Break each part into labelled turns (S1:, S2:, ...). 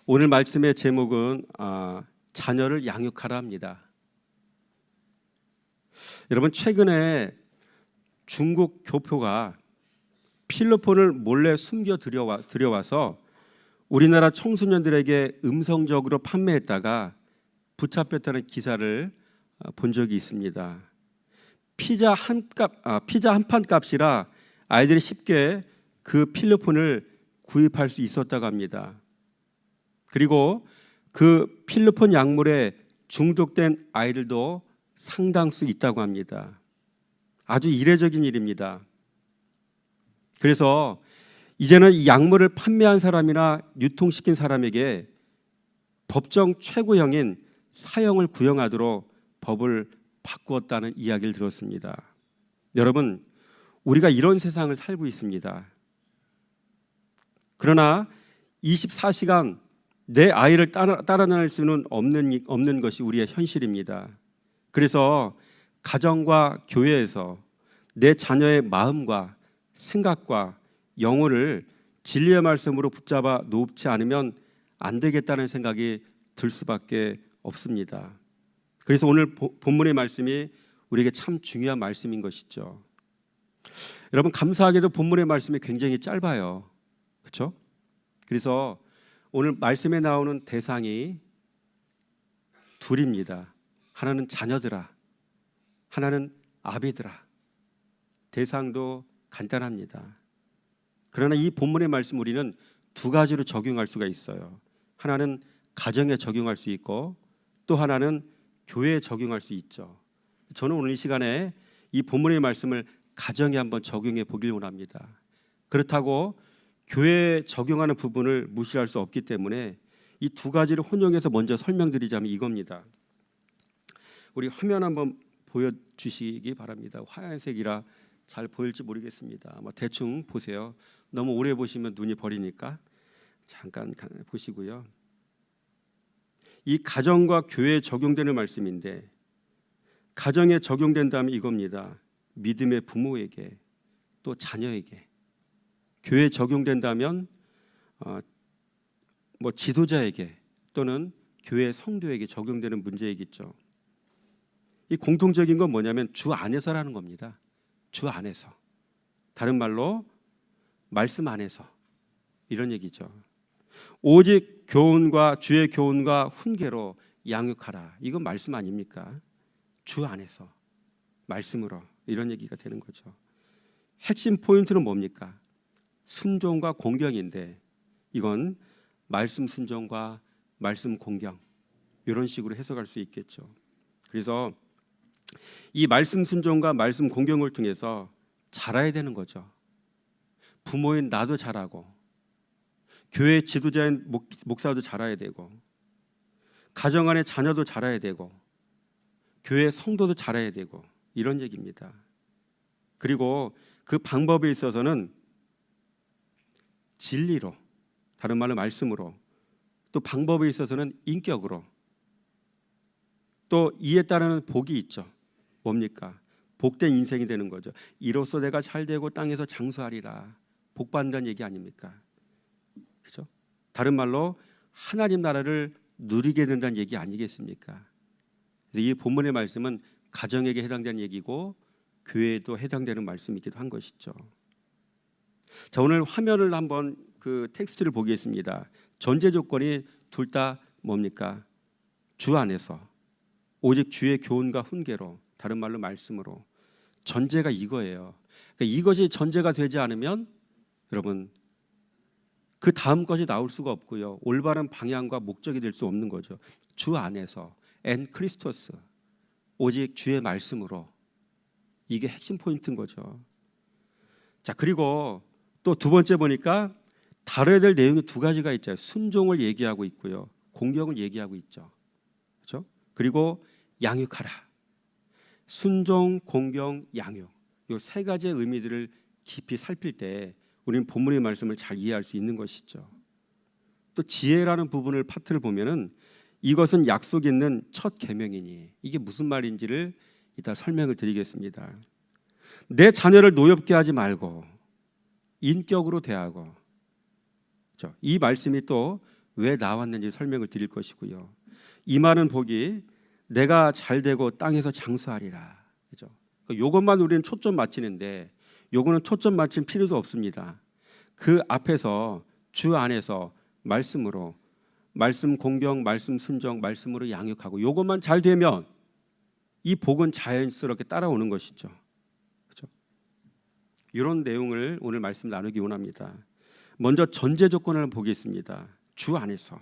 S1: 오늘 말씀의 제목은 자녀를 양육하라 합니다. 여러분, 최근에 중국 교포가 필로폰을 몰래 숨겨 들여와서 우리나라 청소년들에게 음성적으로 판매했다가 붙잡혔다는 기사를 본 적이 있습니다. 피자 한 판 값이라 아이들이 쉽게 그 필로폰을 구입할 수 있었다고 합니다. 그리고 그 필로폰 약물에 중독된 아이들도 상당수 있다고 합니다. 아주 이례적인 일입니다. 그래서 이제는 이 약물을 판매한 사람이나 유통시킨 사람에게 법정 최고형인 사형을 구형하도록 법을 바꾸었다는 이야기를 들었습니다. 여러분, 우리가 이런 세상을 살고 있습니다. 그러나 24시간 내 아이를 따라다닐 수는 없는 것이 우리의 현실입니다. 그래서 가정과 교회에서 내 자녀의 마음과 생각과 영혼을 진리의 말씀으로 붙잡아 놓지 않으면 안 되겠다는 생각이 들 수밖에 없습니다. 그래서 오늘 본문의 말씀이 우리에게 참 중요한 말씀인 것이죠. 여러분, 감사하게도 본문의 말씀이 굉장히 짧아요. 그렇죠? 그래서 오늘 말씀에 나오는 대상이 둘입니다. 하나는 자녀들아, 하나는 아비들아. 대상도 간단합니다. 그러나 이 본문의 말씀 우리는 두 가지로 적용할 수가 있어요. 하나는 가정에 적용할 수 있고 또 하나는 교회에 적용할 수 있죠. 저는 오늘 이 시간에 이 본문의 말씀을 가정에 한번 적용해 보길 원합니다. 그렇다고 교회에 적용하는 부분을 무시할 수 없기 때문에 이 두 가지를 혼용해서 먼저 설명드리자면 이겁니다. 우리 화면 한번 보여주시기 바랍니다. 하얀색이라 잘 보일지 모르겠습니다. 대충 보세요. 너무 오래 보시면 눈이 버리니까 잠깐 보시고요. 이 가정과 교회에 적용되는 말씀인데 가정에 적용된다면 이겁니다. 믿음의 부모에게 또 자녀에게, 교회에 적용된다면 지도자에게 또는 교회 성도에게 적용되는 문제이겠죠. 이 공통적인 건 뭐냐면 주 안에서라는 겁니다. 주 안에서. 다른 말로 말씀 안에서 이런 얘기죠. 오직 교훈과 주의 교훈과 훈계로 양육하라. 이건 말씀 아닙니까? 주 안에서 말씀으로 이런 얘기가 되는 거죠. 핵심 포인트는 뭡니까? 순종과 공경인데 이건 말씀 순종과 말씀 공경 이런 식으로 해석할 수 있겠죠. 그래서 이 말씀 순종과 말씀 공경을 통해서 자라야 되는 거죠. 부모인 나도 자라고 교회 지도자인 목사도 자라야 되고 가정 안에 자녀도 자라야 되고 교회 성도도 자라야 되고 이런 얘기입니다. 그리고 그 방법에 있어서는 진리로, 다른 말로 말씀으로, 또 방법에 있어서는 인격으로, 또 이에 따르는 복이 있죠. 뭡니까? 복된 인생이 되는 거죠. 이로써 내가 잘 되고 땅에서 장수하리라. 복 받는다는 얘기 아닙니까? 그렇죠? 다른 말로 하나님 나라를 누리게 된다는 얘기 아니겠습니까? 이 본문의 말씀은 가정에게 해당되는 얘기고 교회에도 해당되는 말씀이기도 한 것이죠. 자, 오늘 화면을 한번 그 텍스트를 보겠습니다. 전제 조건이 둘 다 뭡니까? 주 안에서 오직 주의 교훈과 훈계로, 다른 말로 말씀으로. 전제가 이거예요. 그러니까 이것이 전제가 되지 않으면 여러분 그 다음 것이 나올 수가 없고요. 올바른 방향과 목적이 될 수 없는 거죠. 주 안에서 엔 크리스토스, 오직 주의 말씀으로. 이게 핵심 포인트인 거죠. 자, 그리고 또 두 번째 보니까 다뤄야 될 내용이 두 가지가 있죠. 순종을 얘기하고 있고요. 공경을 얘기하고 있죠. 그렇죠? 그리고 양육하라. 순종, 공경, 양육. 이 세 가지의 의미들을 깊이 살필 때 우리는 본문의 말씀을 잘 이해할 수 있는 것이죠. 또 지혜라는 부분을 파트를 보면은 이것은 약속 있는 첫 계명이니 이게 무슨 말인지를 이따 설명을 드리겠습니다. 내 자녀를 노엽게 하지 말고 인격으로 대하고, 이 말씀이 또 왜 나왔는지 설명을 드릴 것이고요. 임하는 복이 내가 잘되고 땅에서 장수하리라. 그죠? 요것만 우리는 초점 맞추는데 요거는 초점 맞출 필요도 없습니다. 그 앞에서 주 안에서 말씀으로 말씀 공경, 말씀 순종, 말씀으로 양육하고 요것만 잘 되면 이 복은 자연스럽게 따라오는 것이죠. 그렇죠? 이런 내용을 오늘 말씀 나누기 원합니다. 먼저 전제 조건을 보겠습니다. 주 안에서.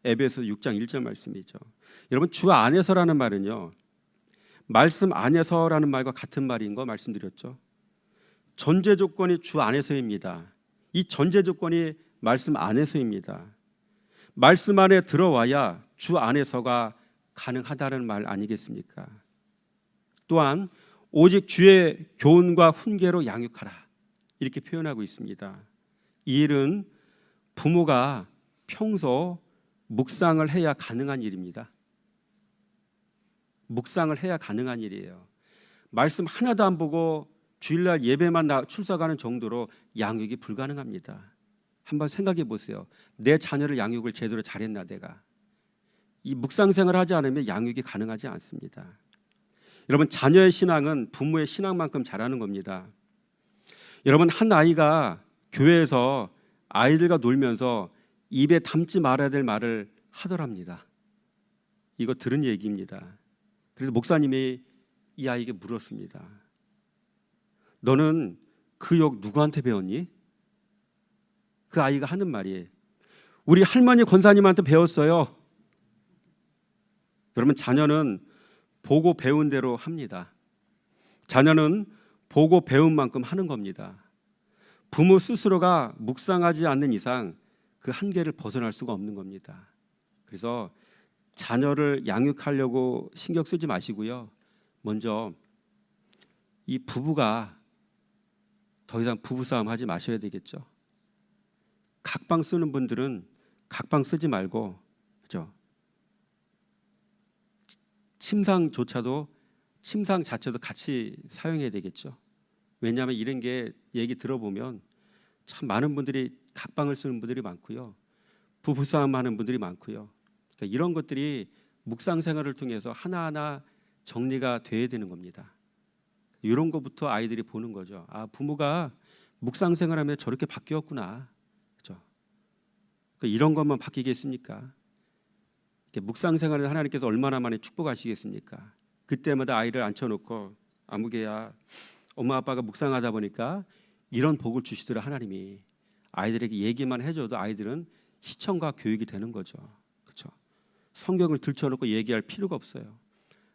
S1: 에베소 6장 1절 말씀이죠. 여러분 주 안에서라는 말은요. 말씀 안에서라는 말과 같은 말인 거 말씀드렸죠. 전제 조건이 주 안에서입니다. 이 전제 조건이 말씀 안에서입니다. 말씀 안에 들어와야 주 안에서가 가능하다는 말 아니겠습니까? 또한 오직 주의 교훈과 훈계로 양육하라 이렇게 표현하고 있습니다. 이 일은 부모가 평소 묵상을 해야 가능한 일입니다. 묵상을 해야 가능한 일이에요. 말씀 하나도 안 보고 주일날 예배만 출석하는 정도로 양육이 불가능합니다. 한번 생각해 보세요. 내 자녀를 양육을 제대로 잘했나 내가. 이 묵상생활을 하지 않으면 양육이 가능하지 않습니다. 여러분 자녀의 신앙은 부모의 신앙만큼 잘하는 겁니다. 여러분 한 아이가 교회에서 아이들과 놀면서 입에 담지 말아야 될 말을 하더랍니다. 이거 들은 얘기입니다. 그래서 목사님이 이 아이에게 물었습니다. 너는 그 욕 누구한테 배웠니? 그 아이가 하는 말이 우리 할머니 권사님한테 배웠어요. 여러분 자녀는 보고 배운 대로 합니다. 자녀는 보고 배운 만큼 하는 겁니다. 부모 스스로가 묵상하지 않는 이상 그 한계를 벗어날 수가 없는 겁니다. 그래서 자녀를 양육하려고 신경 쓰지 마시고요. 먼저 이 부부가 더 이상 부부싸움 하지 마셔야 되겠죠. 각방 쓰는 분들은 각방 쓰지 말고 그죠? 침상 자체도 같이 사용해야 되겠죠. 왜냐하면 이런 게 얘기 들어보면 참 많은 분들이 각방을 쓰는 분들이 많고요. 부부싸움 하는 분들이 많고요. 그러니까 이런 것들이 묵상 생활을 통해서 하나하나 정리가 돼야 되는 겁니다. 이런 것부터 아이들이 보는 거죠. 아, 부모가 묵상 생활하면 저렇게 바뀌었구나. 그렇죠? 그러니까 이런 것만 바뀌겠습니까? 묵상 생활을 하나님께서 얼마나 많이 축복하시겠습니까? 그때마다 아이를 앉혀놓고 아무개야 엄마 아빠가 묵상하다 보니까 이런 복을 주시더라 하나님이. 아이들에게 얘기만 해줘도 아이들은 시청과 교육이 되는 거죠. 그렇죠? 성경을 들춰놓고 얘기할 필요가 없어요.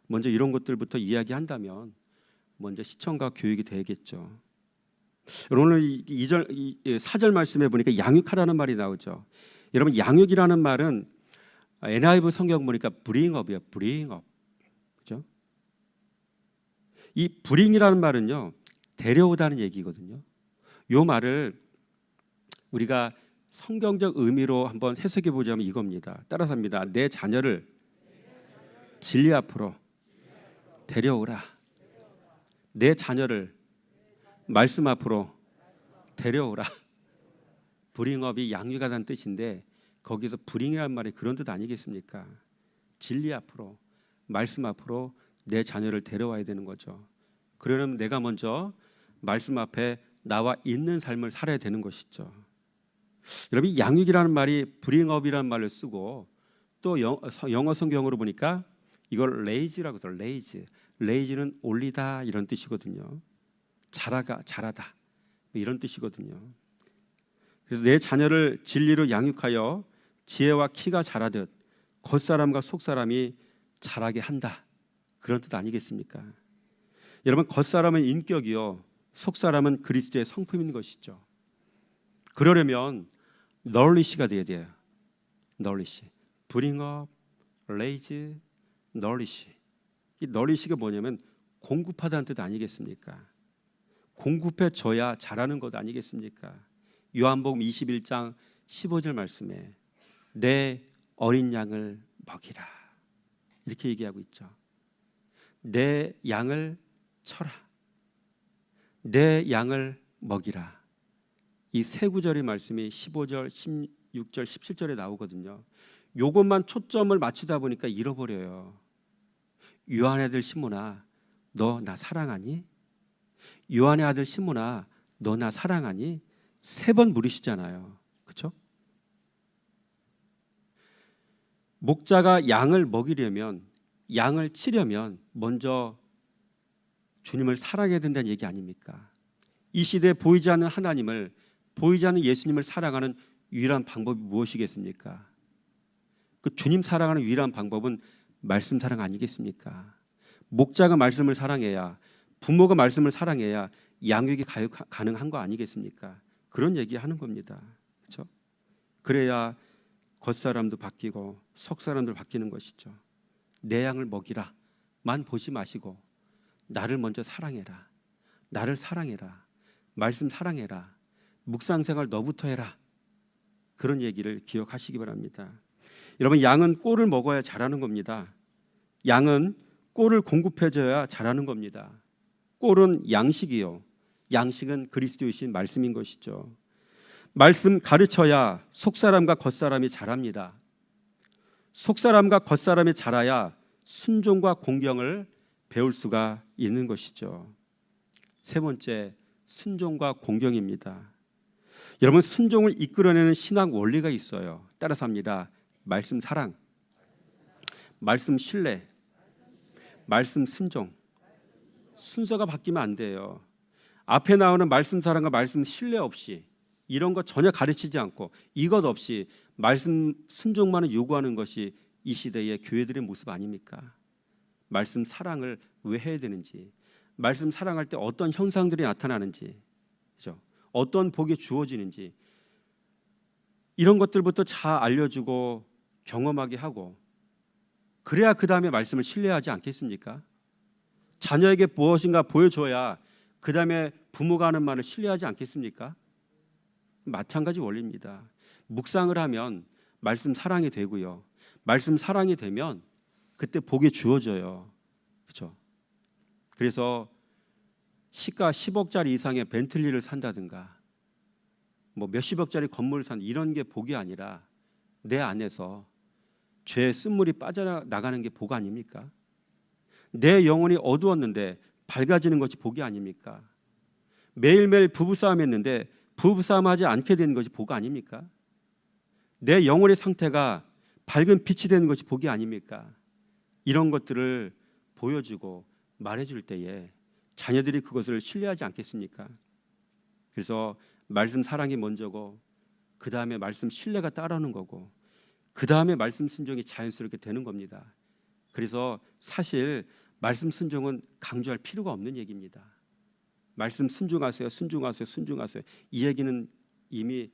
S1: 먼저 이런 것들부터 이야기한다면 먼저 시청과 교육이 되겠죠. 오늘 4절 말씀해 보니까 양육하라는 말이 나오죠. 여러분 양육이라는 말은 NIV 성경 보니까 bring up이에요. bring up. 그죠? 이 bring이라는 말은요. 데려오다는 얘기거든요. 이 말을 우리가 성경적 의미로 한번 해석해 보자면 이겁니다. 따라서 합니다. 내 자녀를 진리 앞으로 데려오라. 내 자녀를 말씀 앞으로 데려오라. bring up이 양육하다는 뜻인데 거기서 bring이라는 말이 그런 뜻 아니겠습니까? 진리 앞으로 말씀 앞으로 내 자녀를 데려와야 되는 거죠. 그러려면 내가 먼저 말씀 앞에 나와 있는 삶을 살아야 되는 것이죠. 여러분 양육이라는 말이 bring up이라는 말을 쓰고 또 영어 성경으로 보니까 이걸 raise라고 써요. raise는 올리다 이런 뜻이거든요. 자라다 이런 뜻이거든요. 그래서 내 자녀를 진리로 양육하여 지혜와 키가 자라듯 겉사람과 속사람이 자라게 한다. 그런 뜻 아니겠습니까? 여러분 겉사람은 인격이요. 속사람은 그리스도의 성품인 것이죠. 그러려면 nourish가 돼야 돼요. nourish. bring up, raise, nourish. 이 nourish가 뭐냐면 공급하다는 뜻 아니겠습니까? 공급해줘야 자라는 것 아니겠습니까? 요한복음 21장 15절 말씀에 내 어린 양을 먹이라 이렇게 얘기하고 있죠. 내 양을 쳐라. 내 양을 먹이라. 이 세 구절의 말씀이 15절, 6절 17절에 나오거든요. 요것만 초점을 맞추다 보니까 잃어버려요. 요한의 아들 시몬아 너 나 사랑하니? 요한의 아들 시몬아 너 나 사랑하니? 3번 물으시잖아요. 그렇죠? 목자가 양을 먹이려면 양을 치려면 먼저 주님을 사랑해야 된다는 얘기 아닙니까? 이 시대에 보이지 않는 하나님을 보이지 않는 예수님을 사랑하는 유일한 방법이 무엇이겠습니까? 그 주님 사랑하는 유일한 방법은 말씀 사랑 아니겠습니까? 목자가 말씀을 사랑해야 부모가 말씀을 사랑해야 양육이 가능한 거 아니겠습니까? 그런 얘기하는 겁니다. 그렇죠? 그래야 겉사람도 바뀌고 속사람도 바뀌는 것이죠. 내 양을 먹이라만 보지 마시고 나를 먼저 사랑해라. 나를 사랑해라. 말씀 사랑해라. 묵상생활 너부터 해라. 그런 얘기를 기억하시기 바랍니다. 여러분 양은 꼴을 먹어야 자라는 겁니다. 양은 꼴을 공급해줘야 자라는 겁니다. 꼴은 양식이요. 양식은 그리스도이신 말씀인 것이죠. 말씀 가르쳐야 속사람과 겉사람이 자랍니다. 속사람과 겉사람이 자라야 순종과 공경을 배울 수가 있는 것이죠. 3번째, 순종과 공경입니다. 여러분 순종을 이끌어내는 신학 원리가 있어요. 따라서 합니다. 말씀 사랑, 말씀 신뢰, 말씀 순종. 순서가 바뀌면 안 돼요. 앞에 나오는 말씀 사랑과 말씀 신뢰 없이 이런 거 전혀 가르치지 않고 이것 없이 말씀 순종만을 요구하는 것이 이 시대의 교회들의 모습 아닙니까? 말씀 사랑을 왜 해야 되는지, 말씀 사랑할 때 어떤 현상들이 나타나는지, 그렇죠? 어떤 복이 주어지는지 이런 것들부터 잘 알려주고 경험하게 하고 그래야 그 다음에 말씀을 신뢰하지 않겠습니까? 자녀에게 무엇인가 보여줘야 그 다음에 부모가 하는 말을 신뢰하지 않겠습니까? 마찬가지 원리입니다. 묵상을 하면 말씀 사랑이 되고요. 말씀 사랑이 되면 그때 복이 주어져요. 그렇죠? 그래서 시가 10억짜리 이상의 벤틀리를 산다든가 뭐 몇십억짜리 건물을 산 이런 게 복이 아니라 내 안에서 죄의 쓴물이 빠져나가는 게 복 아닙니까? 내 영혼이 어두웠는데 밝아지는 것이 복이 아닙니까? 매일매일 부부싸움 했는데 부부싸움하지 않게 되는 것이 복 아닙니까? 내 영혼의 상태가 밝은 빛이 되는 것이 복이 아닙니까? 이런 것들을 보여주고 말해줄 때에 자녀들이 그것을 신뢰하지 않겠습니까? 그래서 말씀 사랑이 먼저고 그 다음에 말씀 신뢰가 따르는 거고 그 다음에 말씀 순종이 자연스럽게 되는 겁니다. 그래서 사실 말씀 순종은 강조할 필요가 없는 얘기입니다. 말씀 순종하세요, 순종하세요, 순종하세요. 이 얘기는 이미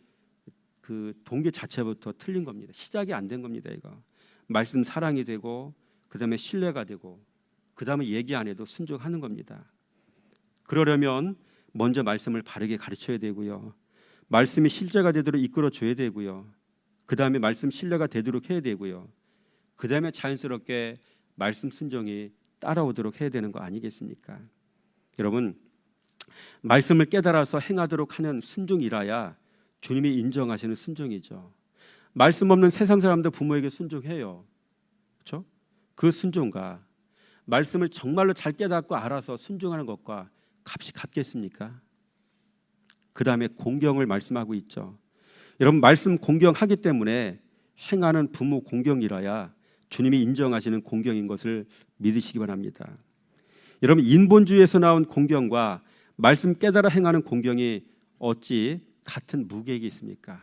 S1: 그 동기 자체부터 틀린 겁니다. 시작이 안 된 겁니다. 이거 말씀 사랑이 되고 그 다음에 신뢰가 되고 그 다음에 얘기 안 해도 순종하는 겁니다. 그러려면 먼저 말씀을 바르게 가르쳐야 되고요. 말씀이 실제가 되도록 이끌어줘야 되고요. 그 다음에 말씀 신뢰가 되도록 해야 되고요. 그 다음에 자연스럽게 말씀 순종이 따라오도록 해야 되는 거 아니겠습니까? 여러분 말씀을 깨달아서 행하도록 하는 순종이라야 주님이 인정하시는 순종이죠. 말씀 없는 세상 사람들 부모에게 순종해요. 그렇죠? 그 순종과 말씀을 정말로 잘 깨닫고 알아서 순종하는 것과 값이 같겠습니까? 그 다음에 공경을 말씀하고 있죠. 여러분 말씀 공경하기 때문에 행하는 부모 공경이라야 주님이 인정하시는 공경인 것을 믿으시기 바랍니다. 여러분 인본주의에서 나온 공경과 말씀 깨달아 행하는 공경이 어찌 같은 무게이게 있습니까?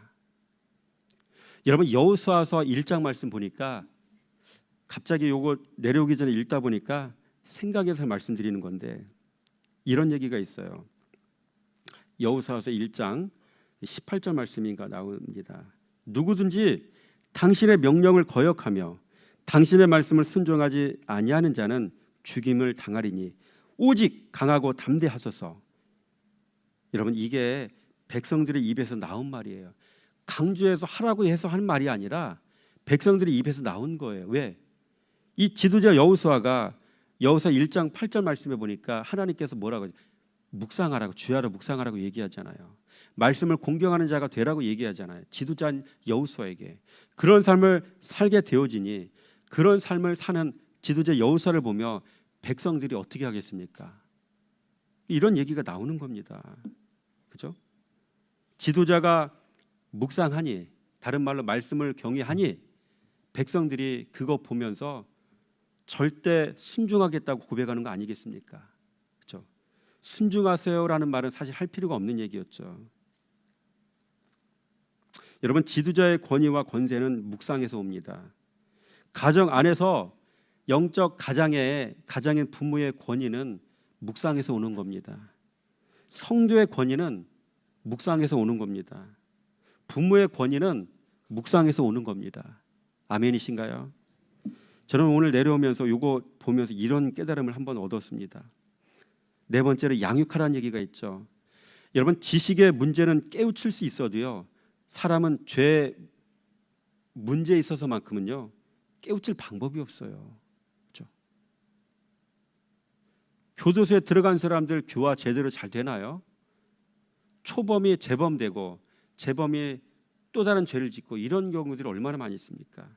S1: 여러분 여호수아서 1장 말씀 보니까 갑자기 요거 내려오기 전에 읽다 보니까 생각해서 말씀드리는 건데 이런 얘기가 있어요. 여호수아서 1장 18절 말씀인가 나옵니다. 누구든지 당신의 명령을 거역하며 당신의 말씀을 순종하지 아니하는 자는 죽임을 당하리니 오직 강하고 담대하소서. 여러분 이게 백성들의 입에서 나온 말이에요. 강조해서 하라고 해서 한 말이 아니라 백성들의 입에서 나온 거예요. 왜? 이 지도자 여호수아가 여호수아 1장 8절 말씀에 보니까 하나님께서 뭐라고 묵상하라고 주야로 묵상하라고 얘기하잖아요. 말씀을 공경하는 자가 되라고 얘기하잖아요. 지도자인 여호수아에게 그런 삶을 살게 되어지니 그런 삶을 사는 지도자 여호수아를 보며 백성들이 어떻게 하겠습니까? 이런 얘기가 나오는 겁니다. 그죠? 지도자가 묵상하니, 다른 말로 말씀을 경외하니 백성들이 그거 보면서 절대 순종하겠다고 고백하는 거 아니겠습니까? 그렇죠? 순종하세요라는 말은 사실 할 필요가 없는 얘기였죠. 여러분, 지도자의 권위와 권세는 묵상에서 옵니다. 가정 안에서 영적 가장인 부모의 권위는 묵상에서 오는 겁니다. 성도의 권위는 묵상에서 오는 겁니다. 부모의 권위는 묵상에서 오는 겁니다. 아멘이신가요? 저는 오늘 내려오면서 이거 보면서 이런 깨달음을 한번 얻었습니다. 네 번째로 양육하라는 얘기가 있죠. 여러분, 지식의 문제는 깨우칠 수 있어도요, 사람은 죄 문제에 있어서만큼은요 깨우칠 방법이 없어요. 그렇죠? 교도소에 들어간 사람들 교화 제대로 잘 되나요? 초범이 재범되고 재범이 또 다른 죄를 짓고 이런 경우들이 얼마나 많이 있습니까?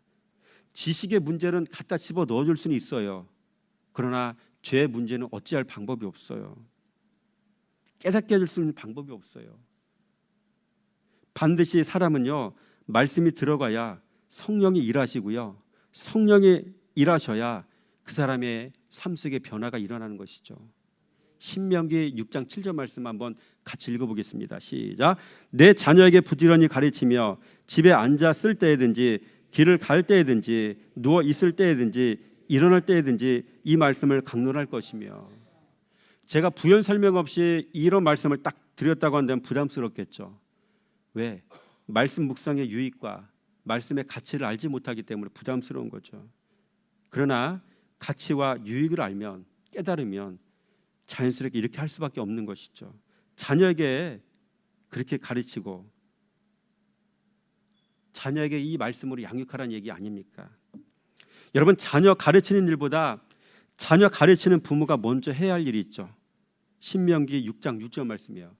S1: 지식의 문제는 갖다 집어 넣어줄 수는 있어요. 그러나 죄의 문제는 어찌할 방법이 없어요. 깨닫게 해줄 수 있는 방법이 없어요. 반드시 사람은요, 말씀이 들어가야 성령이 일하시고요, 성령이 일하셔야 그 사람의 삶 속에 변화가 일어나는 것이죠. 신명기 6장 7절 말씀 한번 같이 읽어보겠습니다. 시작. 내 자녀에게 부지런히 가르치며 집에 앉았을 때에든지 길을 갈 때에든지 누워 있을 때에든지 일어날 때에든지 이 말씀을 강론할 것이며. 제가 부연 설명 없이 이런 말씀을 딱 드렸다고 한다면 부담스럽겠죠. 왜? 말씀 묵상의 유익과 말씀의 가치를 알지 못하기 때문에 부담스러운 거죠. 그러나 가치와 유익을 알면, 깨달으면 자연스럽게 이렇게 할 수밖에 없는 것이죠. 자녀에게 그렇게 가르치고 자녀에게 이 말씀으로 양육하라는 얘기 아닙니까? 여러분, 자녀 가르치는 일보다 자녀 가르치는 부모가 먼저 해야 할 일이 있죠. 신명기 6장 6절 말씀이에요.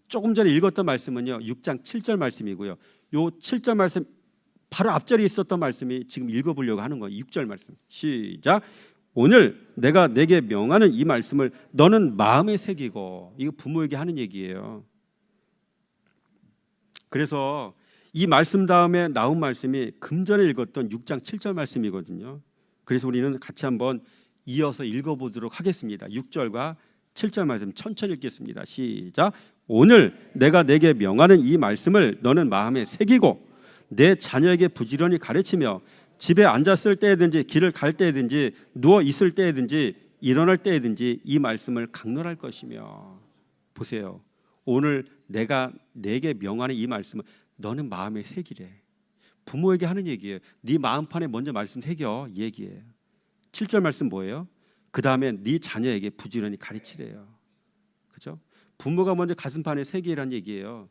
S1: 조금 전에 읽었던 말씀은요 6장 7절 말씀이고요. 요 7절 말씀 바로 앞절에 있었던 말씀이 지금 읽어보려고 하는 거예요. 6절 말씀 시작. 오늘 내가 내게 명하는 이 말씀을 너는 마음에 새기고. 이거 부모에게 하는 얘기예요. 그래서 이 말씀 다음에 나온 말씀이 금전에 읽었던 6장 7절 말씀이거든요. 그래서 우리는 같이 한번 이어서 읽어보도록 하겠습니다. 6절과 7절 말씀 천천히 읽겠습니다. 시작. 오늘 내가 내게 명하는 이 말씀을 너는 마음에 새기고 내 자녀에게 부지런히 가르치며 집에 앉았을 때든지 길을 갈 때든지 누워 있을 때든지 일어날 때든지 이 말씀을 강론할 것이며. 보세요. 오늘 내가 내게 명하는 이 말씀을 너는 마음에 새기래. 부모에게 하는 얘기예요. 네 마음판에 먼저 말씀 새겨 얘기예요. 7절 말씀 뭐예요? 그 다음에 네 자녀에게 부지런히 가르치래요. 그죠? 부모가 먼저 가슴판에 새기라는 얘기예요.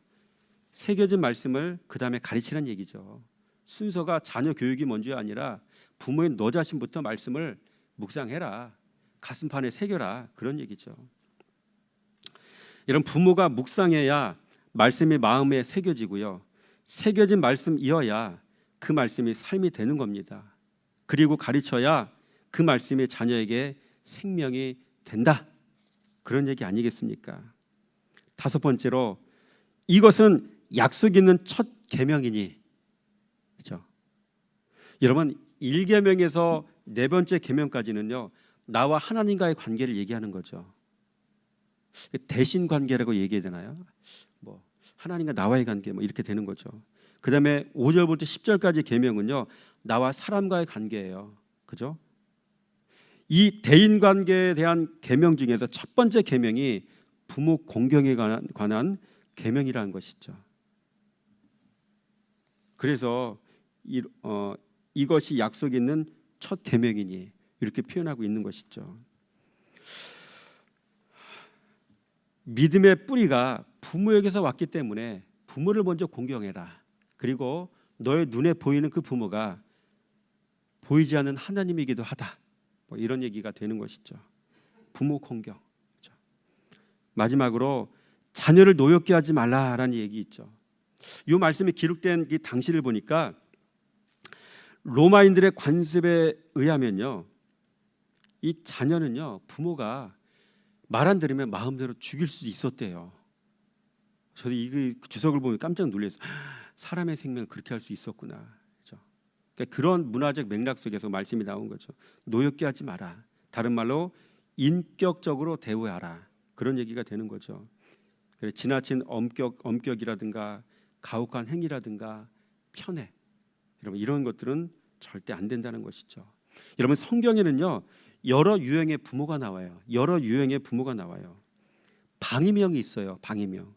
S1: 새겨진 말씀을 그 다음에 가르치라는 얘기죠. 순서가 자녀 교육이 먼저가 아니라 부모인 너 자신부터 말씀을 묵상해라. 가슴판에 새겨라. 그런 얘기죠. 이런 부모가 묵상해야 말씀이 마음에 새겨지고요. 새겨진 말씀이어야 그 말씀이 삶이 되는 겁니다. 그리고 가르쳐야 그 말씀이 자녀에게 생명이 된다. 그런 얘기 아니겠습니까? 다섯 번째로 이것은 약속 있는 첫 계명이니. 그렇죠? 여러분 1계명에서 네 번째 계명까지는요. 나와 하나님과의 관계를 얘기하는 거죠. 대신 관계라고 얘기해야 되나요? 뭐 하나님과 나와의 관계 뭐 이렇게 되는 거죠. 그다음에 5절부터 10절까지 계명은요. 나와 사람과의 관계예요. 그죠? 이 대인 관계에 대한 계명 중에서 첫 번째 계명이 부모 공경에 관한 계명이라는 것이죠. 그래서 이것이 약속 있는 첫 계명이니 이렇게 표현하고 있는 것이죠. 믿음의 뿌리가 부모에게서 왔기 때문에 부모를 먼저 공경해라. 그리고 너의 눈에 보이는 그 부모가 보이지 않는 하나님이기도 하다. 뭐 이런 얘기가 되는 것이죠. 부모 공경. 마지막으로 자녀를 노엽게 하지 말라라는 얘기 있죠. 이 말씀이 기록된 이 당시를 보니까 로마인들의 관습에 의하면요, 이 자녀는요 부모가 말 안 들으면 마음대로 죽일 수 있었대요. 저도 이 주석을 보면 깜짝 놀랐어요. 사람의 생명을 그렇게 할 수 있었구나. 그렇죠? 그러니까 그런 문화적 맥락 속에서 말씀이 나온 거죠. 노엽게 하지 마라. 다른 말로 인격적으로 대우하라. 그런 얘기가 되는 거죠. 그래, 지나친 엄격이라든가 가혹한 행위라든가 편애, 여러분 이런 것들은 절대 안 된다는 것이죠. 여러분 성경에는요 여러 유형의 부모가 나와요. 여러 유형의 부모가 나와요. 방임형이 있어요. 방임형.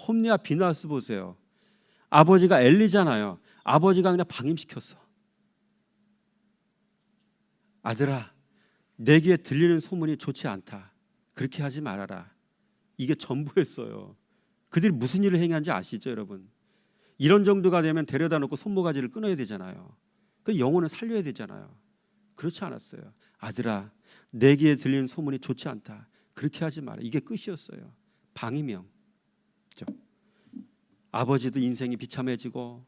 S1: 홈리와 비나스 보세요. 아버지가 엘리잖아요. 아버지가 그냥 방임시켰어. 아들아, 내 귀에 들리는 소문이 좋지 않다. 그렇게 하지 말아라. 이게 전부였어요. 그들이 무슨 일을 행한지 아시죠, 여러분? 이런 정도가 되면 데려다 놓고 손모가지를 끊어야 되잖아요. 그 영혼을 살려야 되잖아요. 그렇지 않았어요. 아들아, 내 귀에 들리는 소문이 좋지 않다. 그렇게 하지 마라. 이게 끝이었어요. 방임형. 그렇죠? 아버지도 인생이 비참해지고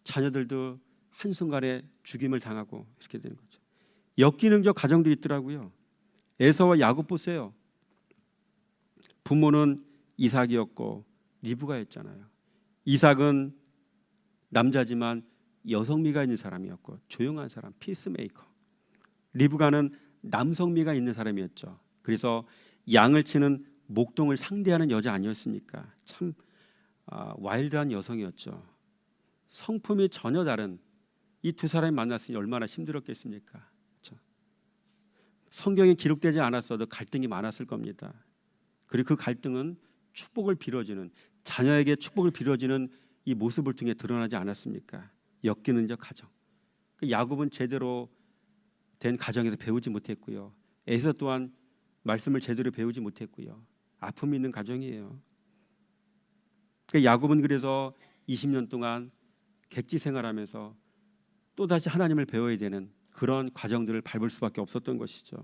S1: 자녀들도 한순간에 죽임을 당하고 이렇게 되는 거죠. 역기능적 가정도 있더라고요. 에서와 야곱 보세요. 부모는 이삭이었고 리브가였잖아요. 이삭은 남자지만 여성미가 있는 사람이었고 조용한 사람, 피스메이커. 리브가는 남성미가 있는 사람이었죠. 그래서 양을 치는 목동을 상대하는 여자 아니었습니까? 참 와일드한 여성이었죠. 성품이 전혀 다른 이 두 사람이 만났으니 얼마나 힘들었겠습니까? 그렇죠? 성경에 기록되지 않았어도 갈등이 많았을 겁니다. 그리고 그 갈등은 축복을 빌어주는, 자녀에게 축복을 빌어주는 이 모습을 통해 드러나지 않았습니까? 역기능적 가정. 야곱은 제대로 된 가정에서 배우지 못했고요. 에서 또한 말씀을 제대로 배우지 못했고요. 아픔이 있는 가정이에요. 야곱은 그래서 20년 동안 객지 생활하면서 또다시 하나님을 배워야 되는 그런 과정들을 밟을 수밖에 없었던 것이죠.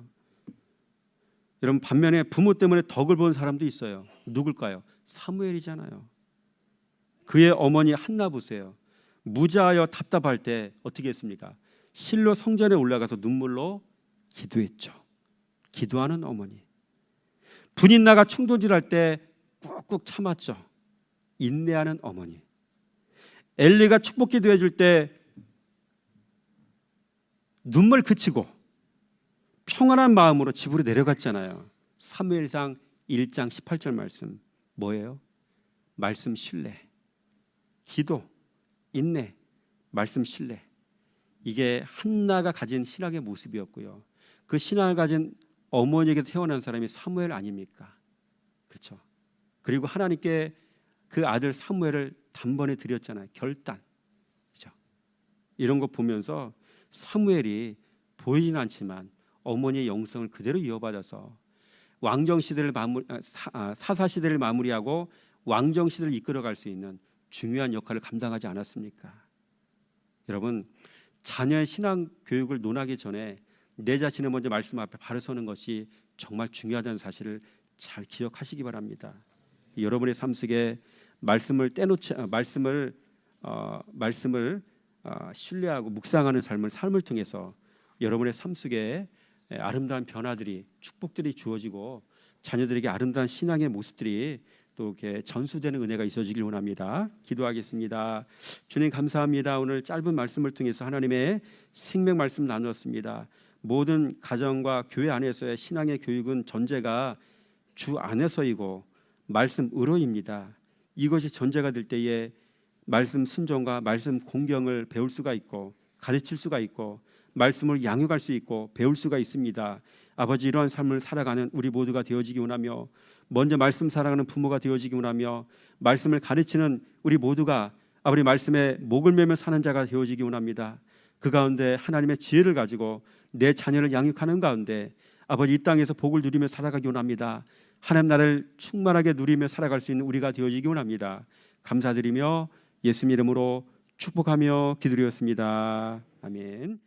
S1: 여러분 반면에 부모 때문에 덕을 본 사람도 있어요. 누굴까요? 사무엘이잖아요. 그의 어머니 한나 보세요. 무자하여 답답할 때 어떻게 했습니까? 실로 성전에 올라가서 눈물로 기도했죠. 기도하는 어머니. 분인 나가 충동질할 때 꾹꾹 참았죠. 인내하는 어머니. 엘리가 축복 기도해 줄 때 눈물 그치고 평안한 마음으로 집으로 내려갔잖아요. 사무엘상 1장 18절 말씀 뭐예요? 말씀 신뢰, 기도, 인내, 말씀 신뢰. 이게 한나가 가진 신앙의 모습이었고요. 그 신앙을 가진 어머니에게 태어난 사람이 사무엘 아닙니까? 그렇죠. 그리고 하나님께 그 아들 사무엘을 단번에 드렸잖아요. 결단. 그렇죠. 이런 거 보면서 사무엘이 보이진 않지만 어머니의 영성을 그대로 이어받아서 왕정 시대를 사사 시대를 마무리하고 왕정 시대를 이끌어갈 수 있는 중요한 역할을 감당하지 않았습니까? 여러분 자녀의 신앙 교육을 논하기 전에 내 자신을 먼저 말씀 앞에 바로 서는 것이 정말 중요하다는 사실을 잘 기억하시기 바랍니다. 여러분의 삶 속에 말씀을 신뢰하고 묵상하는 삶을 통해서 여러분의 삶 속에 아름다운 변화들이 축복들이 주어지고 자녀들에게 아름다운 신앙의 모습들이 또 이렇게 전수되는 은혜가 있어지길 원합니다. 기도하겠습니다. 주님 감사합니다. 오늘 짧은 말씀을 통해서 하나님의 생명 말씀 나누었습니다. 모든 가정과 교회 안에서의 신앙의 교육은 전제가 주 안에서이고 말씀으로입니다. 이것이 전제가 될 때에 말씀 순종과 말씀 공경을 배울 수가 있고 가르칠 수가 있고 말씀을 양육할 수 있고 배울 수가 있습니다. 아버지 이러한 삶을 살아가는 우리 모두가 되어지기 원하며 먼저 말씀 살아가는 부모가 되어지기 원하며 말씀을 가르치는 우리 모두가 아버지 말씀에 목을 매며 사는 자가 되어지기 원합니다. 그 가운데 하나님의 지혜를 가지고 내 자녀를 양육하는 가운데 아버지 이 땅에서 복을 누리며 살아가기 원합니다. 하나님 나라를 충만하게 누리며 살아갈 수 있는 우리가 되어지기 원합니다. 감사드리며 예수님 이름으로 축복하며 기도드렸습니다. 아멘.